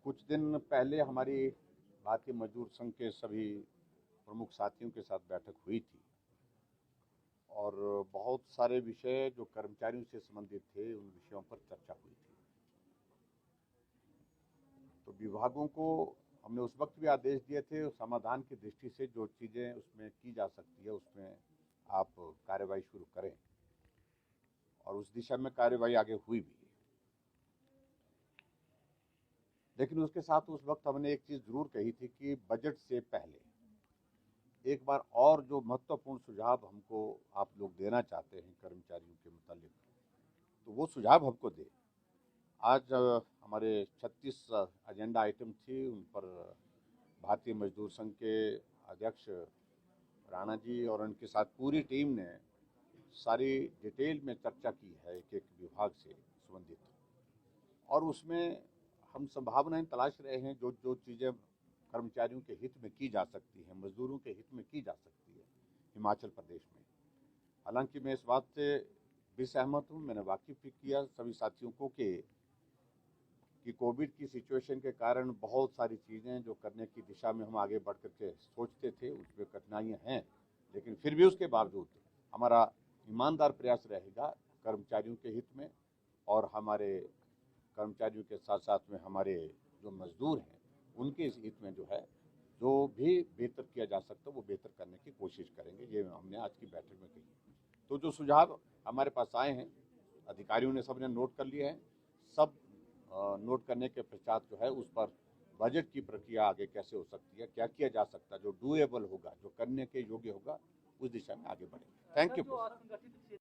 कुछ दिन पहले हमारी भारतीय मजदूर संघ के सभी प्रमुख साथियों के साथ बैठक हुई थी और बहुत सारे विषय जो कर्मचारियों से संबंधित थे उन विषयों पर चर्चा हुई थी। तो विभागों को हमने उस वक्त भी आदेश दिए थे, समाधान की दृष्टि से जो चीज़ें उसमें की जा सकती है उसमें आप कार्रवाई शुरू करें, और उस दिशा में कार्रवाई आगे हुई भी। लेकिन उसके साथ उस वक्त हमने एक चीज़ जरूर कही थी कि बजट से पहले एक बार और जो महत्वपूर्ण सुझाव हमको आप लोग देना चाहते हैं कर्मचारियों के मुतालिक, तो वो सुझाव हमको दे। आज हमारे 36 एजेंडा आइटम थी, उन पर भारतीय मजदूर संघ के अध्यक्ष राणा जी और उनके साथ पूरी टीम ने सारी डिटेल में चर्चा की है एक एक विभाग से संबंधित, और उसमें हम संभावनाएं तलाश रहे हैं जो जो चीज़ें कर्मचारियों के हित में की जा सकती हैं, मजदूरों के हित में की जा सकती है हिमाचल प्रदेश में। हालांकि मैं इस बात से भी सहमत हूँ, मैंने वाकिफ भी किया सभी साथियों को कि कोविड की सिचुएशन के कारण बहुत सारी चीज़ें जो करने की दिशा में हम आगे बढ़ करके सोचते थे उसमें कठिनाइयाँ हैं, लेकिन फिर भी उसके बावजूद हमारा ईमानदार प्रयास रहेगा कर्मचारियों के हित में, और हमारे कर्मचारियों के साथ साथ में हमारे जो मजदूर हैं उनके इस हित में जो है जो भी बेहतर किया जा सकता है वो बेहतर करने की कोशिश करेंगे। ये हमने आज की बैठक में कही। तो जो सुझाव हमारे पास आए हैं अधिकारियों ने सबने नोट कर लिए हैं। सब नोट करने के पश्चात जो है उस पर बजट की प्रक्रिया आगे कैसे हो सकती है, क्या किया जा सकता है, जो डूएबल होगा, जो करने के योग्य होगा, उस दिशा में आगे बढ़ेंगे। Thank you. बहुत जोरदार तरीके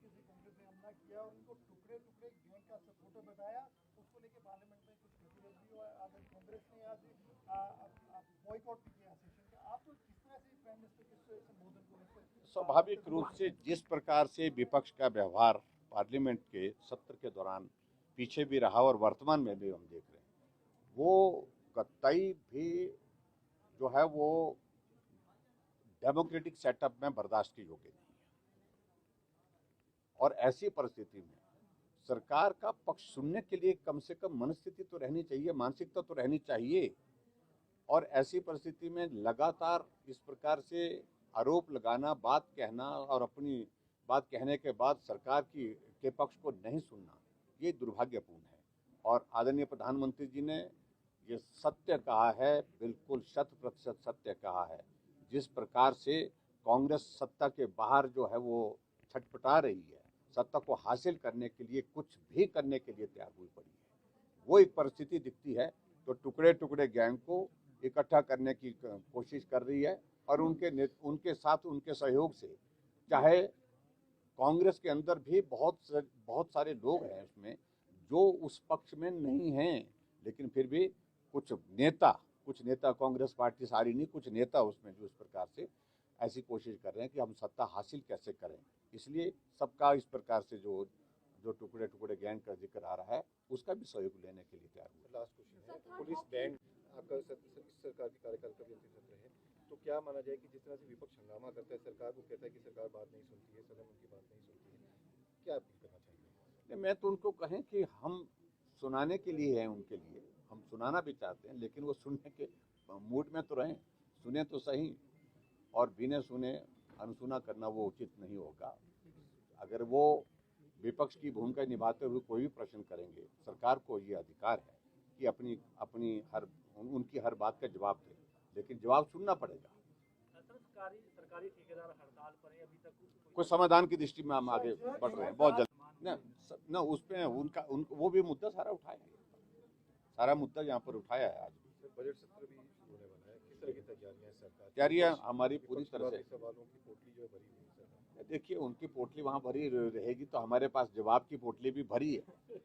से कांग्रेस ने हमला किया और उनको टुकड़े टुकड़े गैंग का सपोर्टर बताया, उसको लेके पार्लियामेंट में कुछ गतिरोध भी हुआ। आज कांग्रेस ने आज बॉयकॉट भी किया सेशन का। आप तो किस तरह से प्राइम मिनिस्टर के संबोधन को स्वाभाविक रूप से जिस प्रकार से विपक्ष का व्यवहार पार्लियामेंट के सत्र के दौरान पीछे भी रहा और वर्तमान में भी हम देख रहे हैं, वो कतई भी जो है वो डेमोक्रेटिक सेटअप में बर्दाश्त की योग्य नहीं है। और ऐसी परिस्थिति में सरकार का पक्ष सुनने के लिए कम से कम मनस्थिति तो रहनी चाहिए, मानसिकता तो रहनी चाहिए। और ऐसी परिस्थिति में लगातार इस प्रकार से आरोप लगाना, बात कहना और अपनी बात कहने के बाद सरकार के पक्ष को नहीं सुनना, ये दुर्भाग्यपूर्ण है। और आदरणीय प्रधानमंत्री जी ने ये सत्य कहा है, बिल्कुल 100% सत्य कहा है। जिस प्रकार से कांग्रेस सत्ता के बाहर जो है वो छटपटा रही है, सत्ता को हासिल करने के लिए कुछ भी करने के लिए तैयार हुई पड़ी है, वो एक परिस्थिति दिखती है। तो टुकड़े टुकड़े गैंग को इकट्ठा करने की कोशिश कर रही है, और उनके साथ उनके सहयोग से चाहे कांग्रेस के अंदर भी बहुत सारे लोग हैं उसमें जो उस पक्ष में नहीं हैं, लेकिन फिर भी कुछ नेता कांग्रेस पार्टी सारी नहीं, कुछ नेता उसमें जो इस प्रकार से ऐसी कोशिश कर रहे हैं कि हम सत्ता हासिल कैसे करें। इसलिए सबका इस प्रकार से जो टुकड़े टुकड़े गैंग का जिक्र आ रहा है उसका भी सहयोग लेने के लिए तैयार हुआ। लास्ट क्वेश्चन है, पुलिस बैंड आपका सरकार के कार्यकाल का भी अंतिम सत्र है, तो क्या माना जाए कि जिस तरह से विपक्ष हंगामा करता है, सरकार को कहता है कि सरकार बात नहीं सुनती है, सदन उनकी बात नहीं सुनती है, क्या अपील करना चाहिए? मैं तो उनको कहें कि हम सुनाने के लिए हैं, उनके लिए हम सुनाना भी चाहते हैं, लेकिन वो सुनने के मूड में तो रहें, सुने तो सही। और बिना सुने अनसुना करना वो उचित नहीं होगा। अगर वो विपक्ष की भूमिका निभाते हुए कोई भी प्रश्न करेंगे, सरकार को ये अधिकार है कि उनकी हर बात का जवाब दे, लेकिन जवाब सुनना पड़ेगा। सरकारी ठेकेदार हड़ताल पर है, अभी तक कोई समाधान की दृष्टि में हम आगे बढ़ रहे हैं बहुत जल्द। ना उसमें वो भी मुद्दा सारा उठाया है, सारा मुद्दा यहाँ पर उठाया है। आज बजट सत्र भी होने वाला है, किस तरह की तैयारियां हैं सरकार? तैयारियां हमारी पूरी तरह से, सवालों की पोटली जो भरी हुई है। देखिए उनकी पोटली वहाँ भरी रहेगी तो हमारे पास जवाब की पोटली भी भरी है,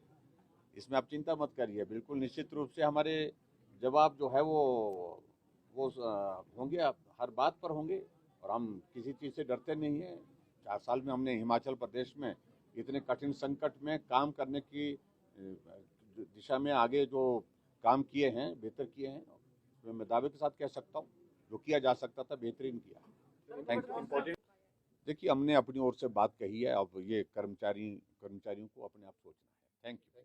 इसमें आप चिंता मत करिए। बिल्कुल निश्चित रूप से हमारे जवाब जो है वो होंगे, हर बात पर होंगे, और हम किसी चीज़ से डरते नहीं हैं। 4 साल में हमने हिमाचल प्रदेश में इतने कठिन संकट में काम करने की दिशा में आगे जो काम किए हैं, बेहतर किए हैं, तो मैं दावे के साथ कह सकता हूँ जो किया जा सकता था बेहतरीन किया। Thank you. देखिए हमने अपनी ओर से बात कही है, अब ये कर्मचारियों को अपने आप सोचना है। Thank you.